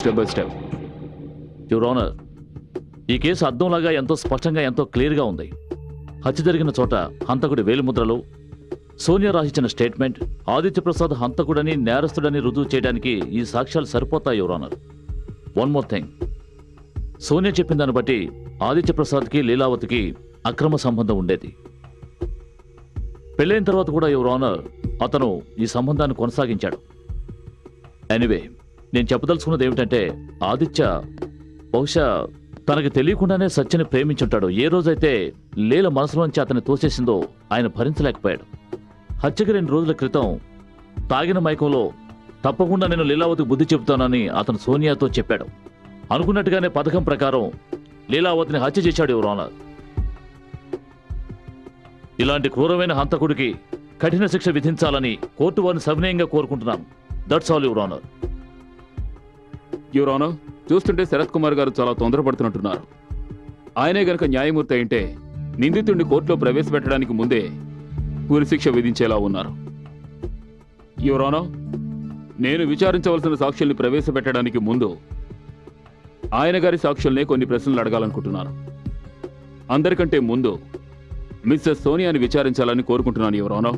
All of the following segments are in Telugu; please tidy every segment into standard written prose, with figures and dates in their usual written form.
Step by step. Your honour, ఈ కేసు అద్దంలాగా ఎంతో స్పష్టంగా ఎంతో క్లియర్గా ఉంది. హత్య జరిగిన చోట హంతకుడి వేలిముద్రలు, సోనియా రాసిచ్చిన స్టేట్మెంట్, ఆదిత్య ప్రసాద్ హంతకుడని నేరస్తుడని రుజువు చేయడానికి ఈ సాక్ష్యాలు సరిపోతాయి your honour. One more thing, Sonia చెప్పిన దాన్ని బట్టి ఆదిత్య ప్రసాద్కి లీలావతికి అక్రమ సంబంధం ఉండేది. పెళ్ళైన తర్వాత కూడా యువర్ ఆనర్ అతను ఈ సంబంధాన్ని కొనసాగించాడు. ఎనీవే, నేను చెప్పదలుచుకున్నది ఏమిటంటే ఆదిత్య బహుశా తనకి తెలియకుండానే సత్యని ప్రేమించుంటాడు. ఏ రోజైతే లీల మనసులోంచి అతన్ని తోసేసిందో ఆయన భరించలేకపోయాడు. హత్యకి 2 రోజుల క్రితం తాగిన మైకంలో తప్పకుండా నేను లీలావతికి బుద్ధి చెబుతానని అతను సోనియాతో చెప్పాడు. అనుకున్నట్టుగానే పథకం ప్రకారం లీలావతిని హత్య చేశాడు యువర్ ఆనర్. ఇలాంటి క్రూరమైన హంతకుడికి కఠిన శిక్ష విధించాలని కోర్టు వారిని సవినయంగా కోరుకుంటున్నాను. That's all your honour. Your honour, చూస్తుంటే శరత్ కుమార్ గారు చాలా తొందరపడుతున్నట్టున్నారు. ఆయనే గనక న్యాయమూర్తి అయితే నిందితుడిని కోర్టులో ప్రవేశపెట్టడానికి ముందే ఉరిశిక్ష విధించేలా ఉన్నారు. యువర్ ఆనర్, నేను విచారించవలసిన సాక్షుల్ని ప్రవేశపెట్టడానికి ముందు ఆయన గారి సాక్షుల్నే కొన్ని ప్రశ్నలు అడగాలనుకుంటున్నాను. అందరికంటే ముందు మిస్సెస్ సోనియాని విచారించాలని కోరుకుంటున్నాను. యువర్ ఆనర్,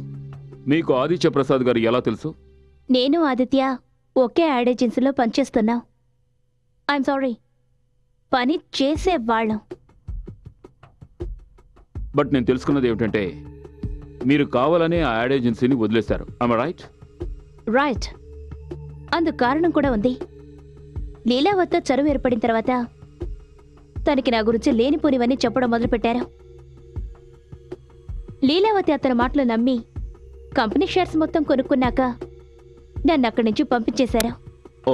మీకు ఆదిత్య ప్రసాద్ గారు ఎలా తెలుసు? నేను ఆదిత్య ఒకే యాడ్ ఏజెన్సీలో పనిచేస్తున్నాం. ఐఎమ్ సారీ, పని చేసేవాళ్ళం. బట్ నేను తెలుసుకున్నది ఏమిటంటే మీరు కావాలనే ఆ యాడ్ ఏజెన్సీని వదిలేశారు. I am right? రైట్. అందుకు కారణం కూడా ఉంది. లీలావతితో చనువు ఏర్పడిన తర్వాత తనకి నా గురించి లేనిపోనివన్నీ చెప్పడం మొదలుపెట్టారు. లీలావతి అతని మాటలు నమ్మి కంపెనీ షేర్స్ మొత్తం కొనుక్కున్నాక నన్ను అక్కడి నుంచి పంపించేశారు. ఓ,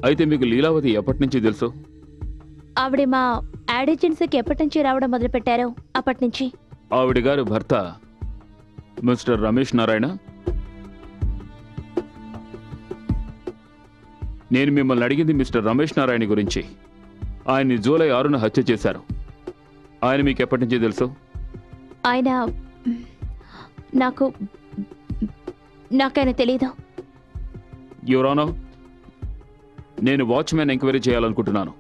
అయితే మీకు లీలావతి ఎప్పటి నుంచి తెలుసు? ఆవిడ మా యాడ్ ఏజెన్సీకి ఎప్పటి నుంచి రావడం మొదలుపెట్టారో అప్పటి నుంచి. ఆవిడ గారి భర్త మిస్టర్ రమేష్ నారాయణ. నేను మిమ్మల్ని అడిగింది మిస్టర్ రమేష్ నారాయణ గురించి. ఆయన్ని జూలై 6న హత్య చేశారు. ఆయన మీకు ఎప్పటి నుంచి తెలుసు? ఆయన నాకైనా తెలీదు. యువర్ ఆనర్, నేను వాచ్మెన్ ఎంక్వైరీ చేయాలనుకుంటున్నాను.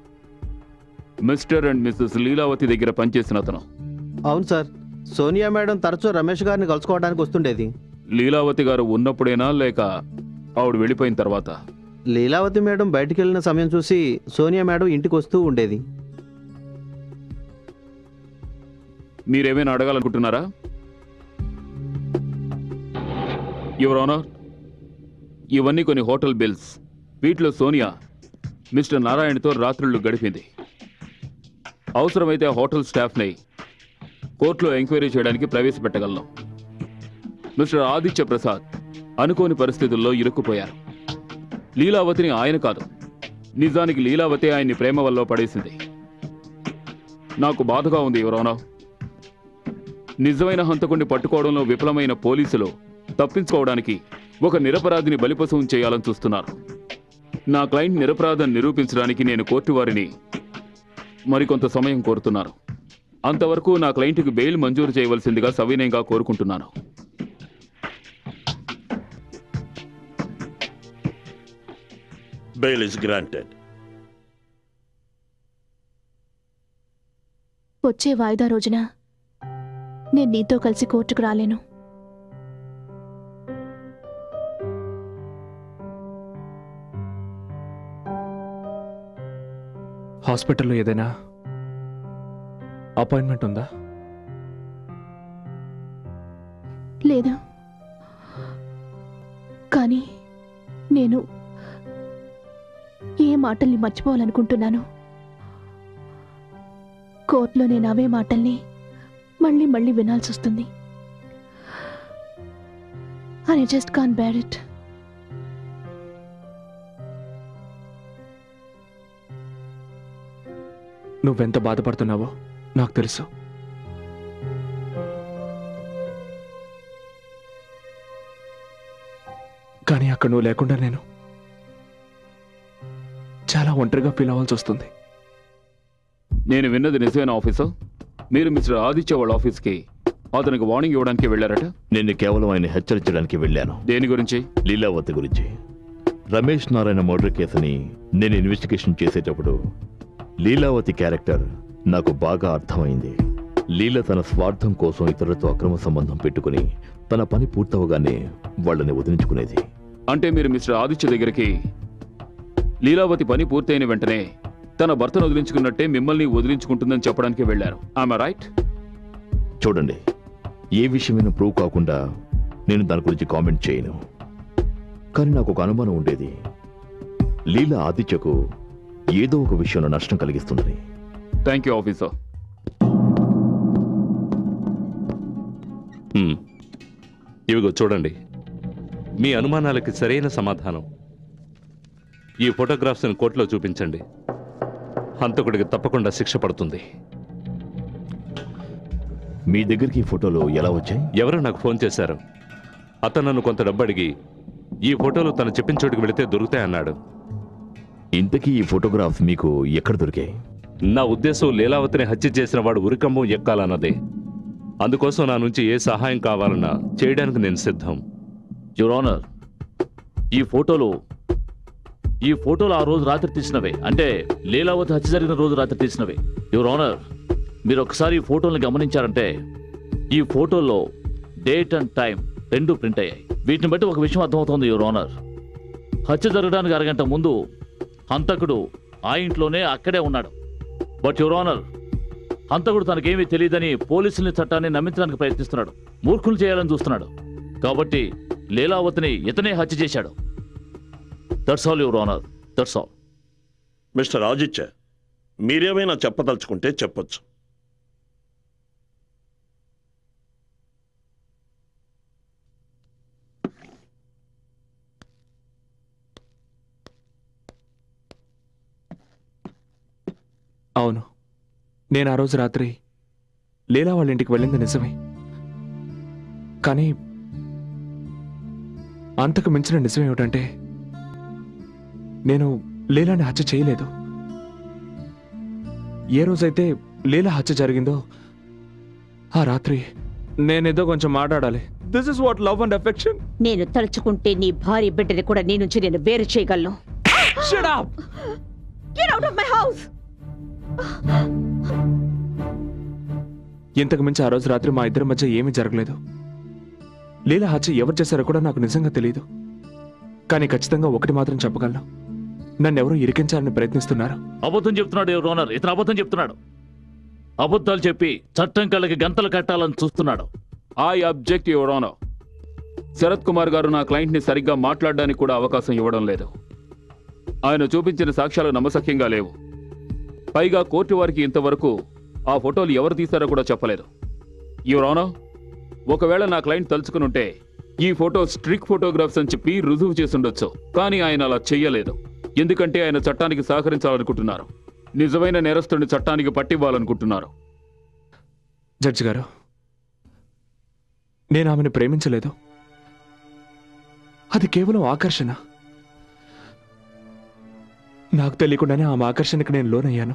మిస్టర్ అండ్ మిస్సెస్ లీలావతి దగ్గర పనిచేసిన అతను. అవును సార్, సోనియా మేడం తరచూ రమేష్ గారిని కలుసుకోవడానికి వస్తుండేది. లీలావతి గారు ఉన్నప్పుడేనా లేక ఆవిడ వెళ్ళిపోయిన తర్వాత? లీలావతి మేడం బయటికి వెళ్ళిన సమయం చూసి సోనియా మేడం ఇంటికి వస్తూ ఉండేది. మీరేమైనా అడగాలనుకుంటున్నారా? యువర్ ఆనర్, ఇవన్నీ కొన్ని హోటల్ బిల్స్. వీటిలో సోనియా మిస్టర్ నారాయణతో రాత్రుళ్ళు గడిపింది. అవసరమైతే ఆ హోటల్ స్టాఫ్ని కోర్టులో ఎంక్వైరీ చేయడానికి ప్రవేశపెట్టగలను. మిస్టర్ ఆదిత్య ప్రసాద్ అనుకోని పరిస్థితుల్లో ఇరుక్కుపోయారు. లీలావతిని ఆయన కాదు, నిజానికి లీలావతి ఆయన్ని ప్రేమ వల్ల పడేసింది. నాకు బాధగా ఉంది యువర్ ఆనర్. నిజమైన హంతకుడిని పట్టుకోవడంలో విఫలమైన పోలీసులు తప్పించుకోవడానికి ఒక నిరపరాధిని బలిపశువును చేయాలని చూస్తున్నారు. నా క్లయింట్ నిరపరాధం నిరూపించడానికి నేను కోర్టు వారిని మరికొంత సమయం కోరుతున్నాను. అంతవరకు నా క్లయింట్కి బెయిల్ మంజూరు చేయవలసిందిగా సవినయంగా కోరుకుంటున్నాను. Bail is granted. వచ్చే వాయిదా రోజున నేను నీతో కలిసి కోర్టుకు రాలేను. హాస్పిటల్లో ఏదైనా అపాయింట్మెంట్ ఉందా? లేదా, కానీ నేను ఏ మాటల్ని మర్చిపోవాలనుకుంటున్నాను. కోర్టులో నేను అవే మాటల్ని మళ్ళీ మళ్ళీ వినాల్సి వస్తుంది. I just can't bear it. నువ్వెంత బాధపడుతున్నావో నాకు తెలుసు. కానీ అక్కడ నువ్వు లేకుండా నేను చాలా ఒంటరిగా ఫీల్ అవ్వాల్సి వస్తుంది. నేను విన్నది నిజమైన ఆఫీసర్? మీరు మిస్టర్ ఆదిత్య వాళ్ళ ఆఫీస్కి అతనికి వార్నింగ్ ఇవ్వడానికి వెళ్ళారట? నేను కేవలం ఆయన హెచ్చరించడానికి వెళ్ళాను. దేని గురించి? లీలావతి గురించి. రమేష్ నారాయణ మర్డర్ కేసుని నేను ఇన్వెస్టిగేషన్ చేసేటప్పుడు లీలావతి క్యారెక్టర్ నాకు బాగా అర్థమైంది. లీల తన స్వార్థం కోసం ఇతరులతో అక్రమ సంబంధం పెట్టుకుని తన పని పూర్తవగానే వాళ్ళని వదిలించుకునేది. అంటే మీరు మిస్టర్ ఆదిత్య దగ్గరికి లీలావతి పని పూర్తయిన వెంటనే తన భర్తను వదిలించుకున్నట్టే మిమ్మల్ని వదిలించుకుంటుందని చెప్పడానికి వెళ్ళారు. ఆమె రైట్? చూడండి, ఏ విషయమైనా ప్రూవ్ కాకుండా నేను దాని గురించి కామెంట్ చేయను. కానీ నాకు ఒక అనుమానం ఉండేది, లీల ఆదిత్యకు ఏదో ఒక విషయంలో నష్టం కలిగిస్తుందని. Thank you officer. ఇవిగో చూడండి, మీ అనుమానాలకి సరైన సమాధానం. ఈ ఫోటోగ్రాఫ్స్ని కోర్టులో చూపించండి. హంతకుడికి తప్పకుండా శిక్ష పడుతుంది. మీ దగ్గరికి ఈ ఫోటోలు ఎలా వచ్చాయి? ఎవరో నాకు ఫోన్ చేశారు. అతను నన్ను కొంత డబ్బు అడిగి ఈ ఫోటోలు తను చెప్పిన చోటుకి వెళితే దొరుకుతాయన్నాడు. ఇంతకీ ఈ ఫోటోగ్రాఫ్స్ మీకు ఎక్కడ దొరికాయి? నా ఉద్దేశం లీలావతిని హత్య చేసిన వాడు ఉరికంబం ఎక్కాలన్నదే. అందుకోసం నా నుంచి ఏ సహాయం కావాలన్నా చేయడానికి నేను సిద్ధం. యువర్ ఆనర్, ఈ ఫోటోలు ఆ రోజు రాత్రి తీసినవే, అంటే లీలావతి హత్య జరిగిన రోజు రాత్రి తీసినవే. యువర్ ఆనర్, మీరు ఒకసారి ఈ ఫోటోలను గమనించారంటే ఈ ఫోటోల్లో డేట్ అండ్ టైం రెండు ప్రింట్ అయ్యాయి. వీటిని బట్టి ఒక విషయం అర్థమవుతోంది యువర్ ఆనర్. హత్య జరగడానికి అరగంట ముందు హంతకుడు ఆ ఇంట్లోనే అక్కడే ఉన్నాడు. బట్ యువర్ ఆనర్, హంతకుడు తనకేమీ తెలియదని పోలీసుల్ని చట్టాన్ని నమ్మించడానికి ప్రయత్నిస్తున్నాడు, మూర్ఖులు చేయాలని చూస్తున్నాడు. కాబట్టి లీలావతిని ఇతనే హత్య చేశాడు. That's all your honour, that's all. Mister Aditya, మీరేమైనా చెప్పదలుచుకుంటే చెప్పొచ్చు. అవును, నేను ఆ రోజు రాత్రి లీలా వాళ్ళ ఇంటికి వెళ్ళింది నిజమే. కానీ అంతకు మించిన నిజం ఏమిటంటే నేను లీలాని హత్య చేయలేదు. ఏ రోజైతే లీలా హత్య జరిగిందో ఆ రాత్రి నేనేదో కొంచెం మాట్లాడాలి. This is what love and affection. నేను తలుచుకుంటే నీ భార్య బిడ్డని కూడా నీ నుంచి నేను వేరు చేయగలను. Shut up! Get out of my house! ఇంతకు మించి ఆ రోజు రాత్రి మా ఇద్దరి మధ్య ఏమీ జరగలేదు. లీలా హత్య ఎవరు చేశారో కూడా నాకు నిజంగా తెలియదు. కానీ ఖచ్చితంగా ఒకటి మాత్రం చెప్పగలను, నన్నెవరో ఇరికించాలని ప్రయత్నిస్తున్నారు. అబద్ధం చెప్తున్నాడు యువర్ ఆనర్, ఇతను అబద్ధం చెప్తున్నాడు. అబద్ధాలు చెప్పి చట్టం కళ్ళకి గంతలు కట్టాలని చూస్తున్నాడు. I object your honour. Sarath Kumar గారు నా క్లయింట్ని సరిగ్గా మాట్లాడడానికి కూడా అవకాశం ఇవ్వడం లేదు. ఆయన చూపించిన సాక్ష్యాలు నమ్మశక్యంగా లేవు. పైగా కోర్టు వారికి ఇంతవరకు ఆ ఫోటోలు ఎవరు తీశారో కూడా చెప్పలేదు. యువర్ ఆనర్, ఒకవేళ నా క్లయింట్ తలుచుకుని ఉంటే ఈ ఫోటో స్ట్రిక్ ఫోటోగ్రాఫ్స్ అని చెప్పి రుజువు చేసుండొచ్చు. కానీ ఆయన అలా చెయ్యలేదు. ఎందుకంటే ఆయన చట్టానికి సహకరించాలనుకుంటున్నారు. నిజమైన నేరస్తుడిని చట్టానికి పట్టివ్వాలనుకుంటున్నారు. జడ్జి గారు, నేను ఆమెను ప్రేమించలేదు. అది కేవలం ఆకర్షణ. నాకు తెలియకుండానే ఆమె ఆకర్షణకి నేను లోనయ్యాను.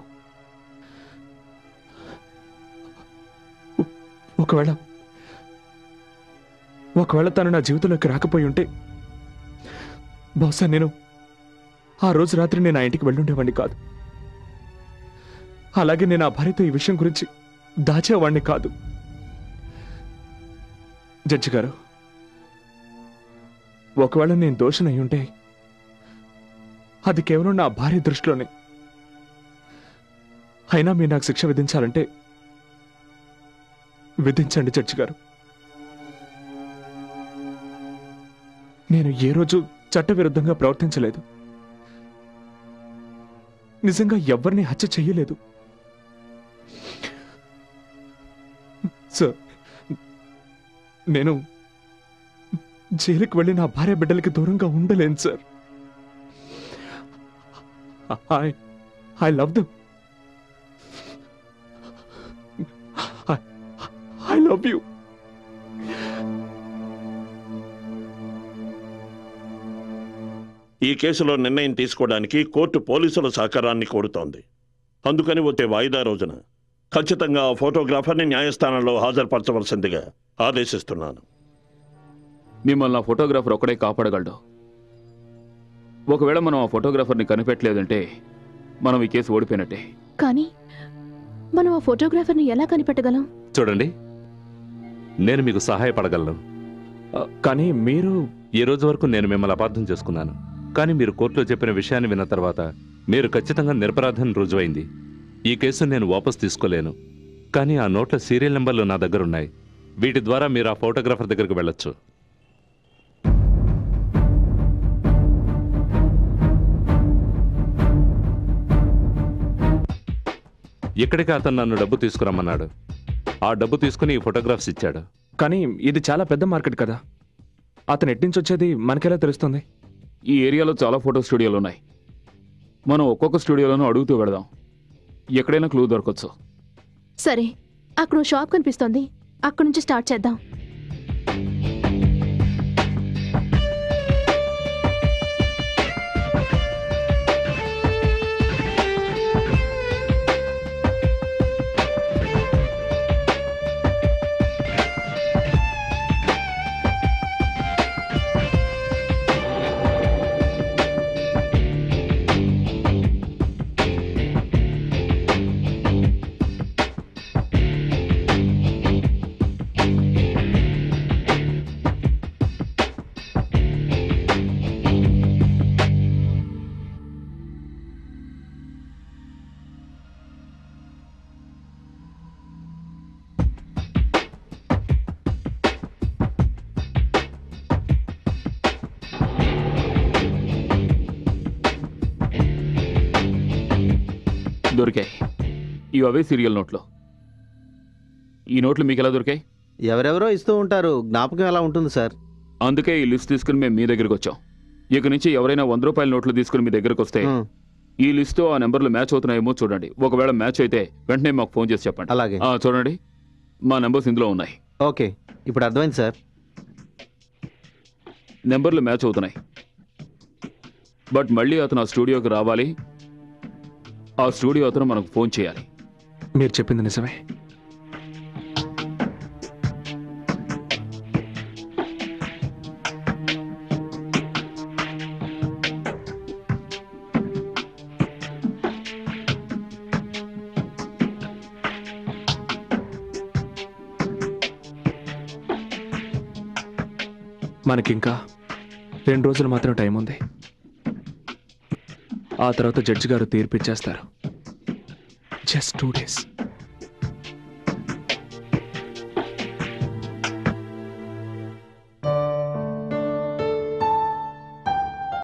ఒకవేళ తను నా జీవితంలోకి రాకపోయి ఉంటే బహుశా నేను ఆ రోజు రాత్రి నేను ఆ ఇంటికి వెళ్ళుండేవాడిని కాదు. అలాగే నేను ఆ భార్యతో ఈ విషయం గురించి దాచేవాడిని కాదు. జడ్జి గారు, ఒకవేళ నేను దోషినై ఉంటే అది కేవలం నా భార్య దృష్టిలోనే. అయినా మీరు నాకు శిక్ష విధించాలంటే విధించండి జడ్జి గారు. నేను ఏ రోజు చట్టవిరుద్ధంగా ప్రవర్తించలేదు. నిజంగా ఎవరిని హత్య చెయ్యలేదు. సార్, నేను జైలుకి వెళ్ళి నా భార్య బిడ్డలకి దూరంగా ఉండలేను sir. I love them. I love you. ఈ కేసులో నిర్ణయం తీసుకోవడానికి కోర్టు పోలీసుల సహకారాన్ని కోరుతోంది. అందుకని వచ్చే వాయిదా రోజున ఖచ్చితంగా ఆ ఫోటోగ్రాఫర్ని న్యాయస్థానంలో హాజరుపరచవలసిందిగా ఆదేశిస్తున్నాను. మిమ్మల్ని ఆ ఫోటోగ్రాఫర్ ఒకడే కాపాడగలడు. ఒకవేళ మనం ఆ ఫోటోగ్రాఫర్ని కనిపెట్టలేదంటే మనం ఈ కేసు ఓడిపోయినట్టే. కానీ మనం ఆ ఫోటోగ్రాఫర్ని ఎలా కనిపెట్టగలం? చూడండి, నేను మీకు సహాయపడగలను. కానీ మీరు ఈ రోజు వరకు నేను మిమ్మల్ని అపార్థం చేసుకున్నాను. కానీ మీరు కోర్టులో చెప్పిన విషయాన్ని విన్న తర్వాత మీరు ఖచ్చితంగా నిరపరాధం రుజువైంది. ఈ కేసు నేను వాపస్ తీసుకోలేను. కానీ ఆ నోట్ల సీరియల్ నెంబర్లు నా దగ్గర ఉన్నాయి. వీటి ద్వారా మీరు ఆ ఫోటోగ్రాఫర్ దగ్గరికి వెళ్ళొచ్చు. ఇక్కడికి అతను నన్ను డబ్బు తీసుకురమ్మన్నాడు. ఆ డబ్బు తీసుకుని ఈ ఫోటోగ్రాఫ్స్ ఇచ్చాడు. కానీ ఇది చాలా పెద్ద మార్కెట్ కదా, అతను ఎట్నుంచి వచ్చేది మనకెలా తెలుస్తుంది? ఈ ఏరియాలో చాలా ఫోటో స్టూడియోలు ఉన్నాయి. మనం ఒక్కొక్క స్టూడియోలోనూ అడుగుతూ వెళదాం. ఎక్కడైనా క్లూ దొరకచ్చు. సరే, అక్కడ ఓ షాప్ కనిపిస్తోంది, అక్కడ నుంచి స్టార్ట్ చేద్దాం. దొరికాయి. ఇవి అవే సీరియల్ నోట్లు. ఈ నోట్లు మీకు ఎలా దొరికాయి? ఎవరెవరో ఇస్తూ ఉంటారు, జ్ఞాపకం ఎలా ఉంటుంది సార్? అందుకే ఈ లిస్ట్ తీసుకుని మేము మీ దగ్గరికి వచ్చాం. ఇక నుంచి ఎవరైనా 100 రూపాయల నోట్లు తీసుకుని మీ దగ్గరకు వస్తే ఈ లిస్టు ఆ నెంబర్లు మ్యాచ్ అవుతున్నాయేమో చూడండి. ఒకవేళ మ్యాచ్ అయితే వెంటనే మాకు ఫోన్ చేసి చెప్పండి. అలాగే. చూడండి, మా నెంబర్స్ ఇందులో ఉన్నాయి. ఓకే, ఇప్పుడు అర్థమైంది సార్. నెంబర్లు మ్యాచ్ అవుతున్నాయి. బట్ మళ్ళీ అతను ఆ స్టూడియోకి రావాలి. ఆ స్టూడియో అతను మనకు ఫోన్ చేయాలి. మీరు చెప్పింది నిజమే. మనకింకా 2 రోజులు మాత్రం టైం ఉంది. ఆ తర్వాత జడ్జి గారు తీర్పు ఇచ్చేస్తారు. Just 2 days.